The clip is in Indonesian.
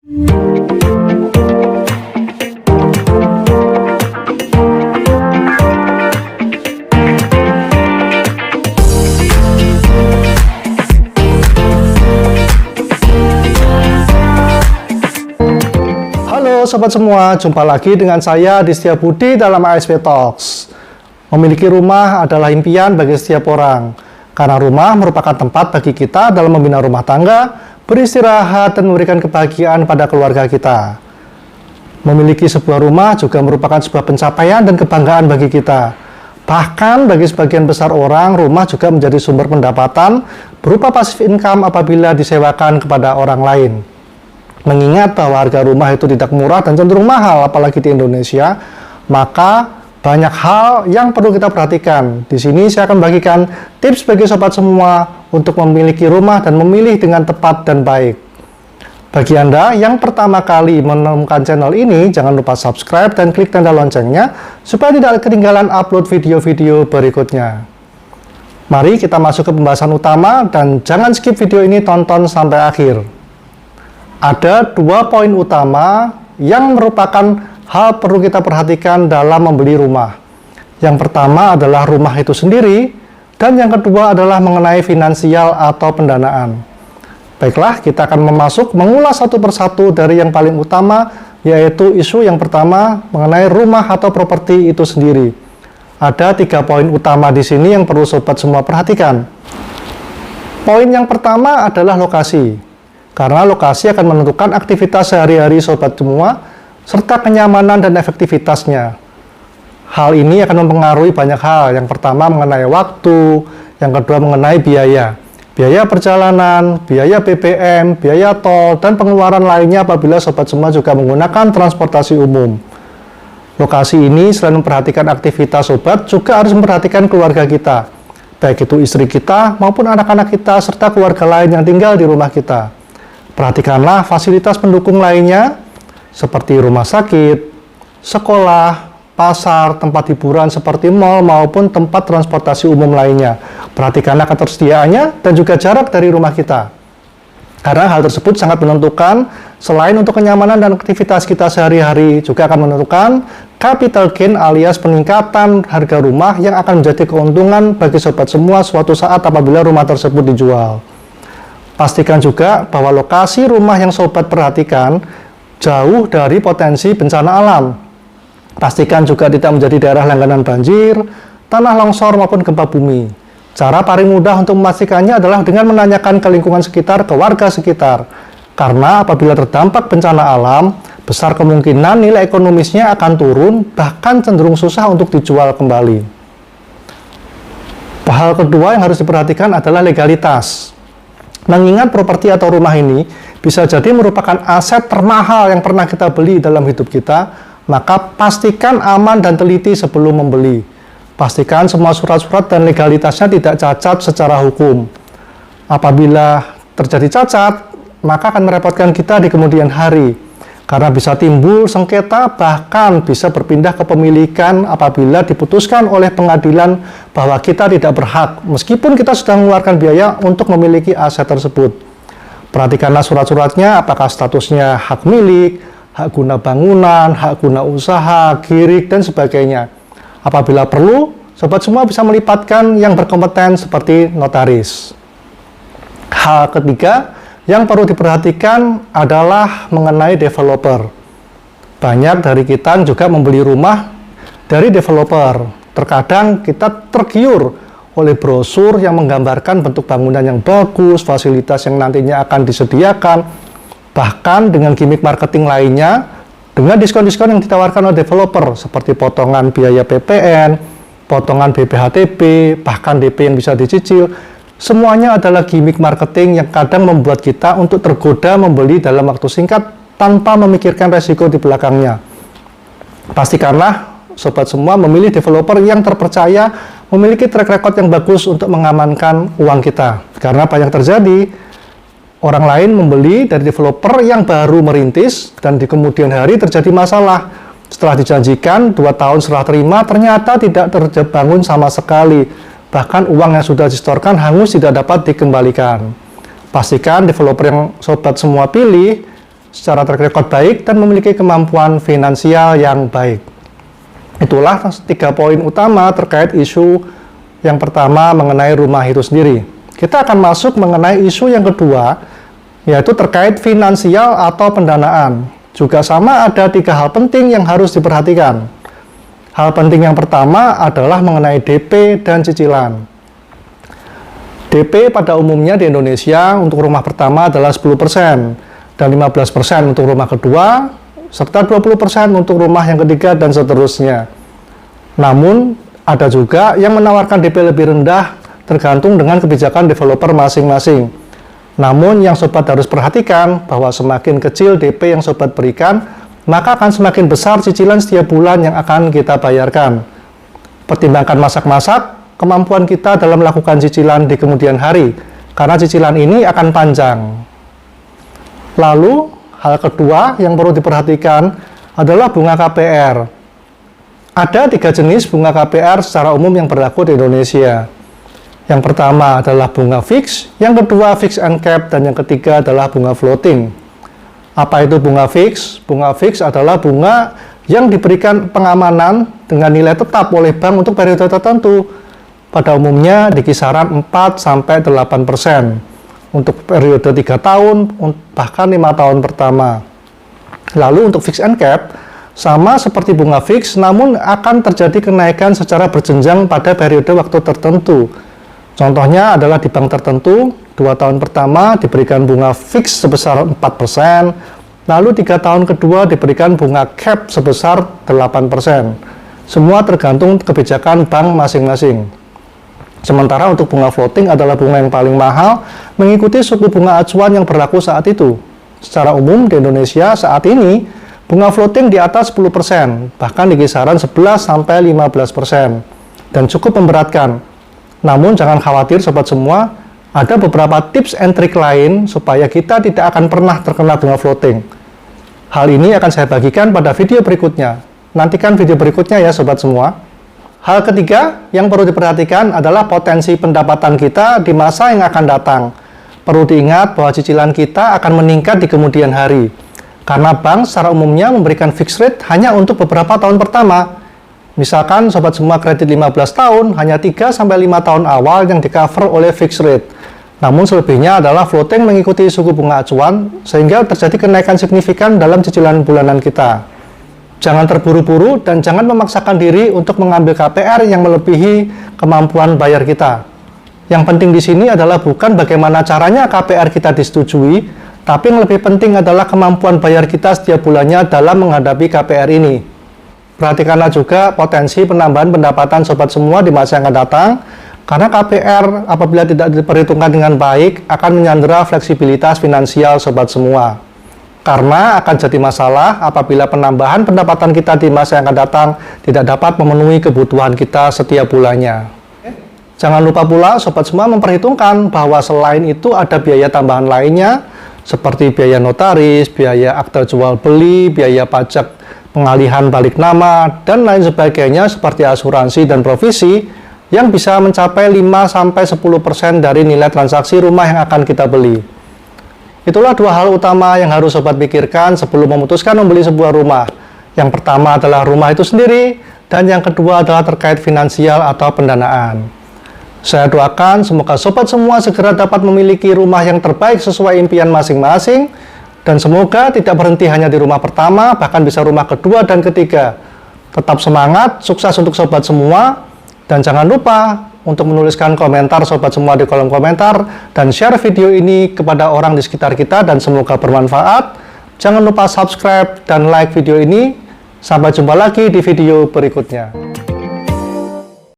Halo sobat semua, jumpa lagi dengan saya Distia Budi dalam ASP Talks. Memiliki rumah adalah impian bagi setiap orang, karena rumah merupakan tempat bagi kita dalam membina rumah tangga, beristirahat, dan memberikan kebahagiaan pada keluarga kita. Memiliki sebuah rumah juga merupakan sebuah pencapaian dan kebanggaan bagi kita. Bahkan bagi sebagian besar orang, rumah juga menjadi sumber pendapatan berupa passive income apabila disewakan kepada orang lain. Mengingat bahwa harga rumah itu tidak murah dan cenderung mahal, apalagi di Indonesia, maka banyak hal yang perlu kita perhatikan. Di sini saya akan bagikan tips bagi sobat semua untuk memiliki rumah dan memilih dengan tepat dan baik. Bagi Anda yang pertama kali menemukan channel ini, jangan lupa subscribe dan klik tanda loncengnya supaya tidak ketinggalan upload video-video berikutnya. Mari kita masuk ke pembahasan utama dan jangan skip video ini, tonton sampai akhir. Ada 2 poin utama yang merupakan hal perlu kita perhatikan dalam membeli rumah. Yang pertama adalah rumah itu sendiri, dan yang kedua adalah mengenai finansial atau pendanaan. Baiklah, kita akan mengulas satu persatu dari yang paling utama, yaitu isu yang pertama mengenai rumah atau properti itu sendiri. Ada 3 poin utama di sini yang perlu sobat semua perhatikan. Poin yang pertama adalah lokasi, karena lokasi akan menentukan aktivitas sehari-hari sobat semua, serta kenyamanan dan efektivitasnya. Hal ini akan mempengaruhi banyak hal. Yang pertama mengenai waktu, yang kedua mengenai biaya. Biaya perjalanan, biaya BBM, biaya tol, dan pengeluaran lainnya apabila sobat semua juga menggunakan transportasi umum. Lokasi ini selain memperhatikan aktivitas sobat, juga harus memperhatikan keluarga kita. Baik itu istri kita maupun anak-anak kita, serta keluarga lain yang tinggal di rumah kita. Perhatikanlah fasilitas pendukung lainnya, seperti rumah sakit, sekolah, pasar, tempat hiburan seperti mal maupun tempat transportasi umum lainnya. Perhatikanlah ketersediaannya dan juga jarak dari rumah kita. Karena hal tersebut sangat menentukan, selain untuk kenyamanan dan aktivitas kita sehari-hari, juga akan menentukan capital gain alias peningkatan harga rumah yang akan menjadi keuntungan bagi sobat semua suatu saat apabila rumah tersebut dijual. Pastikan juga bahwa lokasi rumah yang sobat perhatikan jauh dari potensi bencana alam. Pastikan juga tidak menjadi daerah langganan banjir, tanah longsor maupun gempa bumi. Cara paling mudah untuk memastikannya adalah dengan menanyakan ke lingkungan sekitar, ke warga sekitar. Karena apabila terdampak bencana alam, besar kemungkinan nilai ekonomisnya akan turun, bahkan cenderung susah untuk dijual kembali. Hal kedua yang harus diperhatikan adalah legalitas. Mengingat properti atau rumah ini bisa jadi merupakan aset termahal yang pernah kita beli dalam hidup kita, maka pastikan aman dan teliti sebelum membeli. Pastikan semua surat-surat dan legalitasnya tidak cacat secara hukum. Apabila terjadi cacat, maka akan merepotkan kita di kemudian hari, karena bisa timbul sengketa, bahkan bisa berpindah kepemilikan apabila diputuskan oleh pengadilan bahwa kita tidak berhak, meskipun kita sudah mengeluarkan biaya untuk memiliki aset tersebut. Perhatikanlah surat-suratnya, apakah statusnya hak milik, hak guna bangunan, hak guna usaha, girik, dan sebagainya. Apabila perlu, sobat semua bisa melibatkan yang berkompeten seperti notaris. Hal ketiga yang perlu diperhatikan adalah mengenai developer. Banyak dari kita juga membeli rumah dari developer. Terkadang kita tergiur oleh brosur yang menggambarkan bentuk bangunan yang bagus, fasilitas yang nantinya akan disediakan, bahkan dengan gimmick marketing lainnya, dengan diskon-diskon yang ditawarkan oleh developer, seperti potongan biaya PPN, potongan BPHTB, bahkan DP yang bisa dicicil. Semuanya adalah gimmick marketing yang kadang membuat kita untuk tergoda membeli dalam waktu singkat tanpa memikirkan resiko di belakangnya. Pastikanlah sobat semua memilih developer yang terpercaya, memiliki track record yang bagus untuk mengamankan uang kita. Karena banyak terjadi, orang lain membeli dari developer yang baru merintis dan di kemudian hari terjadi masalah. Setelah dijanjikan 2 tahun serah terima, ternyata tidak terbangun sama sekali. Bahkan uang yang sudah disetorkan hangus, tidak dapat dikembalikan. Pastikan developer yang sobat semua pilih secara track record baik, dan memiliki kemampuan finansial yang baik. Itulah 3 poin utama terkait isu yang pertama mengenai rumah itu sendiri. Kita akan masuk mengenai isu yang kedua, yaitu terkait finansial atau pendanaan. Juga sama, ada 3 hal penting yang harus diperhatikan. Hal penting yang pertama adalah mengenai DP dan cicilan. DP pada umumnya di Indonesia untuk rumah pertama adalah 10%, dan 15% untuk rumah kedua, serta 20% untuk rumah yang ketiga, dan seterusnya. Namun, ada juga yang menawarkan DP lebih rendah tergantung dengan kebijakan developer masing-masing. Namun, yang sobat harus perhatikan bahwa semakin kecil DP yang sobat berikan, maka akan semakin besar cicilan setiap bulan yang akan kita bayarkan. Pertimbangkan masak-masak kemampuan kita dalam melakukan cicilan di kemudian hari, karena cicilan ini akan panjang. Lalu, hal kedua yang perlu diperhatikan adalah bunga KPR. Ada 3 jenis bunga KPR secara umum yang berlaku di Indonesia. Yang pertama adalah bunga fix, yang kedua fix and cap, dan yang ketiga adalah bunga floating. Apa itu bunga fix? Bunga fix adalah bunga yang diberikan pengamanan dengan nilai tetap oleh bank untuk periode tertentu. Pada umumnya di kisaran 4-8% untuk periode 3 tahun, bahkan 5 tahun pertama. Lalu untuk fix and cap, sama seperti bunga fix, namun akan terjadi kenaikan secara berjenjang pada periode waktu tertentu. Contohnya adalah di bank tertentu, 2 tahun pertama diberikan bunga fix sebesar 4%, lalu 3 tahun kedua diberikan bunga cap sebesar 8%. Semua tergantung kebijakan bank masing-masing. Sementara untuk bunga floating adalah bunga yang paling mahal, mengikuti suku bunga acuan yang berlaku saat itu. Secara umum di Indonesia saat ini, bunga floating di atas 10%, bahkan di kisaran 11-15%, dan cukup memberatkan. Namun jangan khawatir sobat semua, ada beberapa tips and trik lain supaya kita tidak akan pernah terkena bunga floating. Hal ini akan saya bagikan pada video berikutnya. Nantikan video berikutnya ya sobat semua. Hal ketiga yang perlu diperhatikan adalah potensi pendapatan kita di masa yang akan datang. Perlu diingat bahwa cicilan kita akan meningkat di kemudian hari. Karena bank secara umumnya memberikan fixed rate hanya untuk beberapa tahun pertama. Misalkan sobat semua kredit 15 tahun, hanya 3-5 tahun awal yang di-cover oleh fixed rate. Namun selebihnya adalah floating mengikuti suku bunga acuan, sehingga terjadi kenaikan signifikan dalam cicilan bulanan kita. Jangan terburu-buru dan jangan memaksakan diri untuk mengambil KPR yang melebihi kemampuan bayar kita. Yang penting di sini adalah bukan bagaimana caranya KPR kita disetujui, tapi yang lebih penting adalah kemampuan bayar kita setiap bulannya dalam menghadapi KPR ini. Perhatikanlah juga potensi penambahan pendapatan sobat semua di masa yang akan datang, karena KPR apabila tidak diperhitungkan dengan baik akan menyandera fleksibilitas finansial sobat semua. Karena akan jadi masalah apabila penambahan pendapatan kita di masa yang akan datang tidak dapat memenuhi kebutuhan kita setiap bulannya. Jangan lupa pula sobat semua memperhitungkan bahwa selain itu ada biaya tambahan lainnya, seperti biaya notaris, biaya akta jual beli, biaya pajak pengalihan balik nama, dan lain sebagainya seperti asuransi dan provisi yang bisa mencapai 5-10% dari nilai transaksi rumah yang akan kita beli. Itulah 2 hal utama yang harus sobat pikirkan sebelum memutuskan membeli sebuah rumah. Yang pertama adalah rumah itu sendiri, dan yang kedua adalah terkait finansial atau pendanaan. Saya doakan semoga sobat semua segera dapat memiliki rumah yang terbaik sesuai impian masing-masing, dan semoga tidak berhenti hanya di rumah pertama, bahkan bisa rumah kedua dan ketiga. Tetap semangat, sukses untuk sobat semua, dan jangan lupa untuk menuliskan komentar sobat semua di kolom komentar, dan share video ini kepada orang di sekitar kita, dan semoga bermanfaat. Jangan lupa subscribe dan like video ini. Sampai jumpa lagi di video berikutnya.